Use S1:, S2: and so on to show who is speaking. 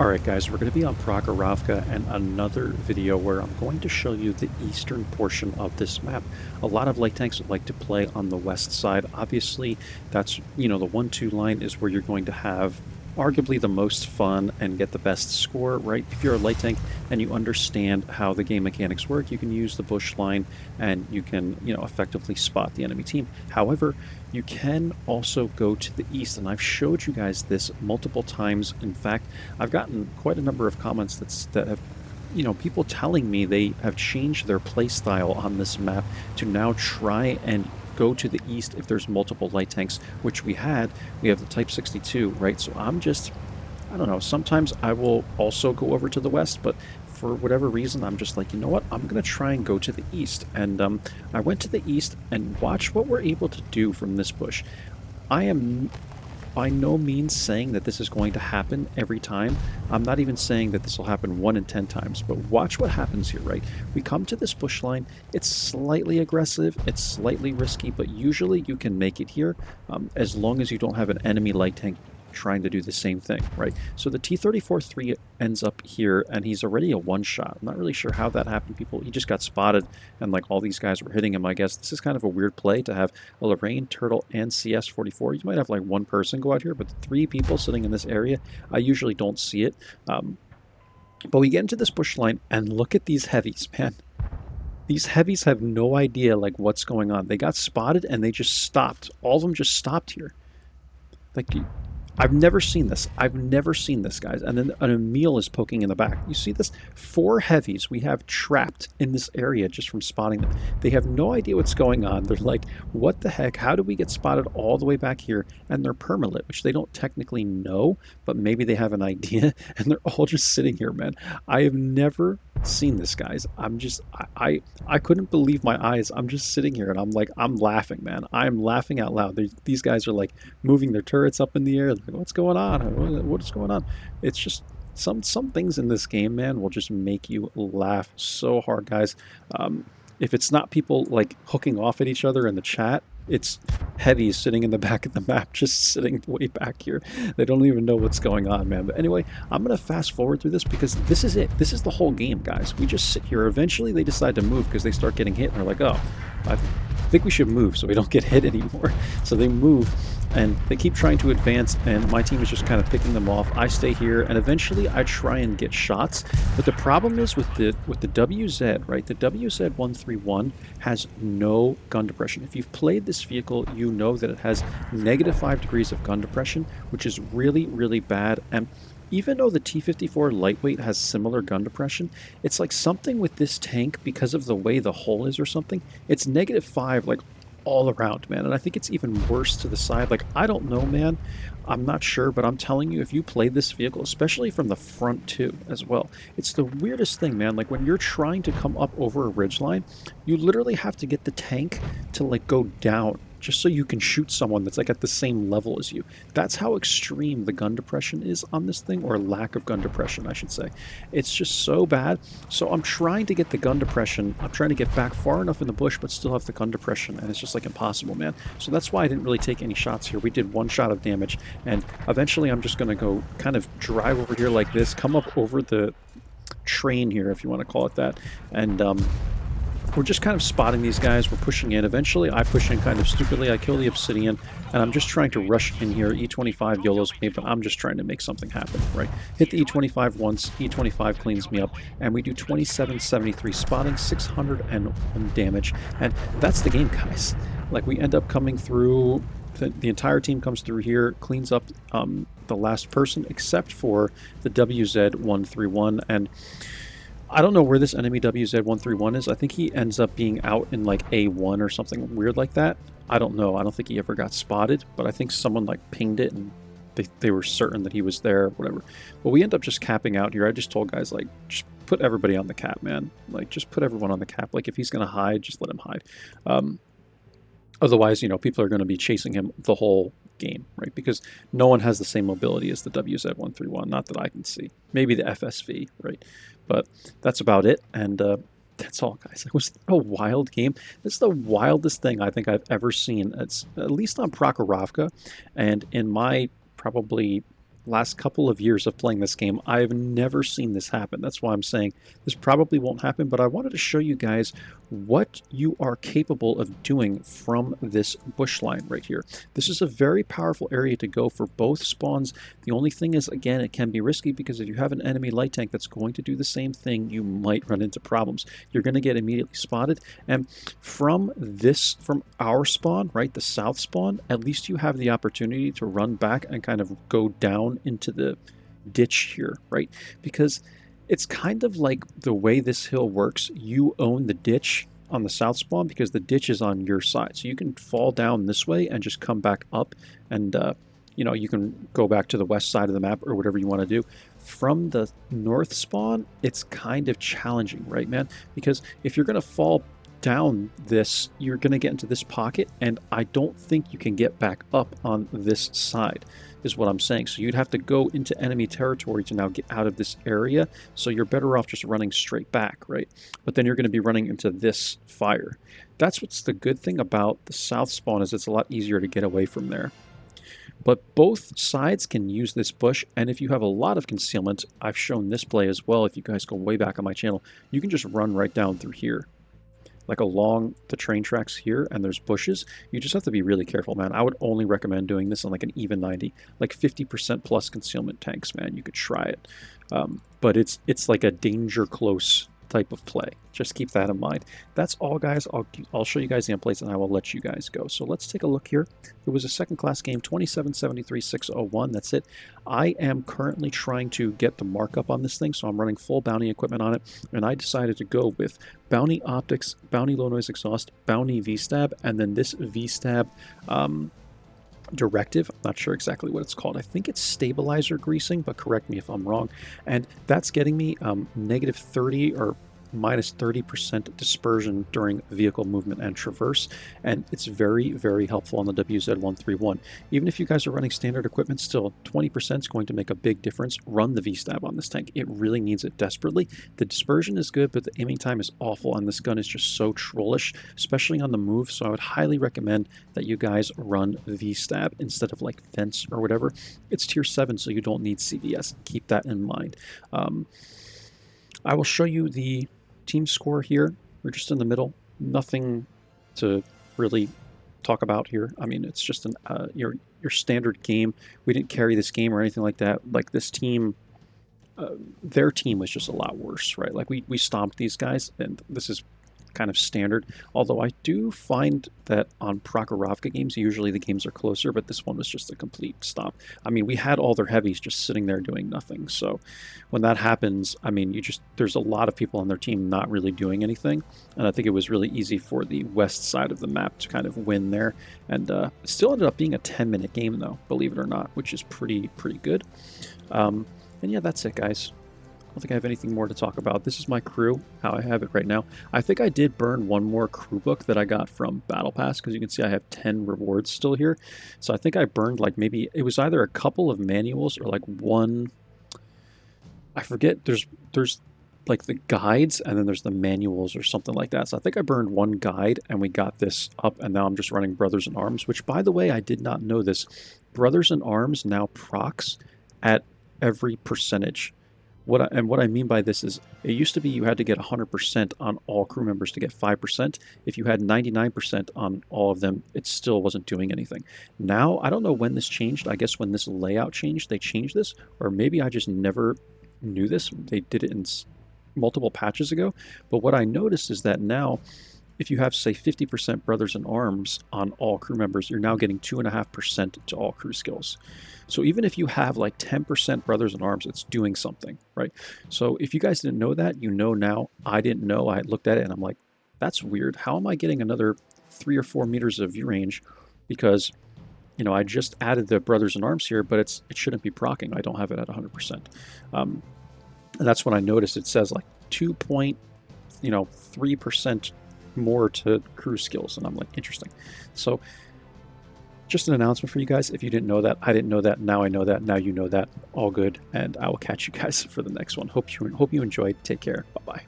S1: Alright guys, we're going to be on Prokhorovka and another video where I'm going to show you the eastern portion of this map. A lot of light tanks like to play on the west side. Obviously, that's, the 1-2 line is where you're going to have arguably the most fun and get the best score, right? If you're a light tank and you understand how the game mechanics work, you can use the bush line and you can, effectively spot the enemy team. However, you can also go to the east, and I've showed you guys this multiple times. In fact, I've gotten quite a number of comments that have, people telling me they have changed their play style on this map to now try and go to the east if there's multiple light tanks, which we have the Type 62, right? So I don't know, sometimes I will also go over to the west, but for whatever reason, I'm just like, you know what, I'm going to try and go to the east. And I went to the east, and watch what we're able to do from this bush. I am by no means saying that this is going to happen every time. I'm not even saying that this will happen 1 in 10 times, but watch what happens here, right? We come to this bush line. It's slightly aggressive, it's slightly risky, but usually you can make it here as long as you don't have an enemy light tank trying to do the same thing, right? So the T-34-3 ends up here, and he's already a one-shot. I'm not really sure how that happened, people. He just got spotted, and like all these guys were hitting him, I guess. This is kind of a weird play to have a Lorraine, Turtle, and CS-44. You might have like one person go out here, but the 3 people sitting in this area, I usually don't see it. But we get into this bush line, and look at these heavies, man. These heavies have no idea like what's going on. They got spotted, and they just stopped. All of them just stopped here. Like, I've never seen this. I've never seen this, guys. And then an Emil is poking in the back. You see this? 4 heavies we have trapped in this area just from spotting them. They have no idea what's going on. They're like, what the heck? How do we get spotted all the way back here? And they're permalit, which they don't technically know, but maybe they have an idea. And they're all just sitting here, man. I have never seen this, guys. I couldn't believe my eyes. I'm just sitting here and I'm like, I'm laughing, man. I'm laughing out loud. These guys are like moving their turrets up in the air. Like, what's going on? What is going on? It's just some things in this game, man, will just make you laugh so hard, guys. If it's not people like hooking off at each other in the chat, it's heavies sitting in the back of the map, just sitting way back here. They don't even know what's going on, man. But anyway, I'm going to fast forward through this because this is it. This is the whole game, guys. We just sit here. Eventually, they decide to move because they start getting hit, and they're like, oh, I think we should move so we don't get hit anymore. So they move, and they keep trying to advance, and my team is just kind of picking them off. I stay here, and eventually I try and get shots. But the problem is with the WZ, right? The WZ-131 has no gun depression. If you've played this vehicle, you know that it has -5 degrees of gun depression, which is really, really bad. And even though the T-54 lightweight has similar gun depression, it's like something with this tank, because of the way the hull is or something, it's -5 like all around, man. And I think it's even worse to the side. Like, I don't know, man. I'm not sure, but I'm telling you, if you play this vehicle, especially from the front too as well, it's the weirdest thing, man. Like, when you're trying to come up over a ridgeline, you literally have to get the tank to like go down just so you can shoot someone that's like at the same level as you. That's how extreme the gun depression is on this thing, or lack of gun depression, I should say. It's just so bad. So I'm trying to get the gun depression. I'm trying to get back far enough in the bush, but still have the gun depression, and it's just like impossible, man. So that's why I didn't really take any shots here. We did 1 shot of damage, and eventually I'm just going to go kind of drive over here like this, come up over the train here, if you want to call it that, and we're just kind of spotting these guys. We're pushing in. Eventually, I push in kind of stupidly. I kill the Obsidian, and I'm just trying to rush in here. E25 YOLOs me, but I'm just trying to make something happen, right? Hit the E25 once. E25 cleans me up, and we do 2773 spotting, 601 damage, and that's the game, guys. Like, we end up coming through. The entire team comes through here, cleans up the last person, except for the WZ-131, and I don't know where this enemy WZ-131 is. I think he ends up being out in like A1 or something weird like that. I don't know. I don't think he ever got spotted, but I think someone like pinged it and they were certain that he was there, whatever. But we end up just capping out here. I just told guys, like, just put everybody on the cap, man. Like, just put everyone on the cap. Like, if he's going to hide, just let him hide. Otherwise, people are going to be chasing him the whole game, right? Because no one has the same mobility as the WZ-131, not that I can see. Maybe the FSV, right? But that's about it, and that's all, guys. It was a wild game. This is the wildest thing I think I've ever seen. It's at least on Prokhorovka, and in my probably last couple of years of playing this game, I've never seen this happen. That's why I'm saying this probably won't happen, but I wanted to show you guys what you are capable of doing from this bush line right here. This is a very powerful area to go for both spawns. The only thing is, again, it can be risky because if you have an enemy light tank that's going to do the same thing, you might run into problems. You're going to get immediately spotted, and from our spawn, right, the south spawn, at least you have the opportunity to run back and kind of go down into the ditch here, right? Because it's kind of like the way this hill works. You own the ditch on the south spawn because the ditch is on your side. So you can fall down this way and just come back up, and you know, you can go back to the west side of the map or whatever you want to do. From the north spawn, it's kind of challenging, right, man? Because if you're going to fall down this, you're going to get into this pocket, and I don't think you can get back up on this side, is what I'm saying. So you'd have to go into enemy territory to now get out of this area, so you're better off just running straight back, right? But then you're going to be running into this fire. That's what's the good thing about the south spawn, is it's a lot easier to get away from there. But both sides can use this bush, and if you have a lot of concealment, I've shown this play as well. If you guys go way back on my channel, you can just run right down through here, like along the train tracks here, and there's bushes. You just have to be really careful, man. I would only recommend doing this on like an even 90, like 50% plus concealment tanks, man. You could try it, but it's like a danger close type of play. Just keep that in mind. That's all, guys. I'll show you guys the templates, and I will let you guys go. So let's take a look here. It was a second class game, 2773-601. That's it. I am currently trying to get the markup on this thing, so I'm running full bounty equipment on it, and I decided to go with bounty optics, bounty low noise exhaust, bounty V-stab, and then this V-stab directive. I'm not sure exactly what it's called. I think it's stabilizer greasing, but correct me if I'm wrong. And that's getting me negative 30 or minus 30% dispersion during vehicle movement and traverse, and it's very, very helpful on the WZ131. Even if you guys are running standard equipment, still 20% is going to make a big difference. Run the V-stab on this tank. It really needs it desperately. The dispersion is good, but the aiming time is awful, and this gun is just so trollish, especially on the move, so I would highly recommend that you guys run V-stab instead of like fence or whatever. It's tier 7, so you don't need CVS. Keep that in mind. I will show you the team score here. We're just in the middle. Nothing to really talk about here. I mean, it's just an your standard game. We didn't carry this game or anything like that. Like this team, their team was just a lot worse, right? Like we stomped these guys, and this is kind of standard. Although I do find that on Prokhorovka games, usually the games are closer, but this one was just a complete stop. I mean, we had all their heavies just sitting there doing nothing. So when that happens, I mean, there's a lot of people on their team not really doing anything. And I think it was really easy for the west side of the map to kind of win there. And it still ended up being a 10-minute game though, believe it or not, which is pretty good. And yeah, that's it, guys. I don't think I have anything more to talk about. This is my crew, how I have it right now. I think I did burn one more crew book that I got from Battle Pass, because you can see I have 10 rewards still here. So I think I burned like maybe, it was either a couple of manuals or like one, I forget, there's like the guides and then there's the manuals or something like that. So I think I burned one guide and we got this up, and now I'm just running Brothers in Arms, which by the way, I did not know this. Brothers in Arms now procs at every percentage. What I mean by this is, it used to be you had to get 100% on all crew members to get 5%. If you had 99% on all of them, it still wasn't doing anything. Now, I don't know when this changed. I guess when this layout changed, they changed this. Or maybe I just never knew this. They did it in multiple patches ago. But what I noticed is that now, if you have, say, 50% Brothers in Arms on all crew members, you're now getting 2.5% to all crew skills. So even if you have like 10% Brothers in Arms, it's doing something, right? So if you guys didn't know that, you know now. I didn't know. I looked at it and I'm like, that's weird. How am I getting another 3 or 4 meters of view range? Because, you know, I just added the Brothers in Arms here, but it shouldn't be proccing. I don't have it at 100%. And that's when I noticed it says like 2.3% more to crew skills, and I'm like, interesting. So just an announcement for you guys. If you didn't know that, I didn't know that. Now I know that. Now you know that. All good, and I will catch you guys for the next one. Hope you enjoyed. Take care. Bye bye.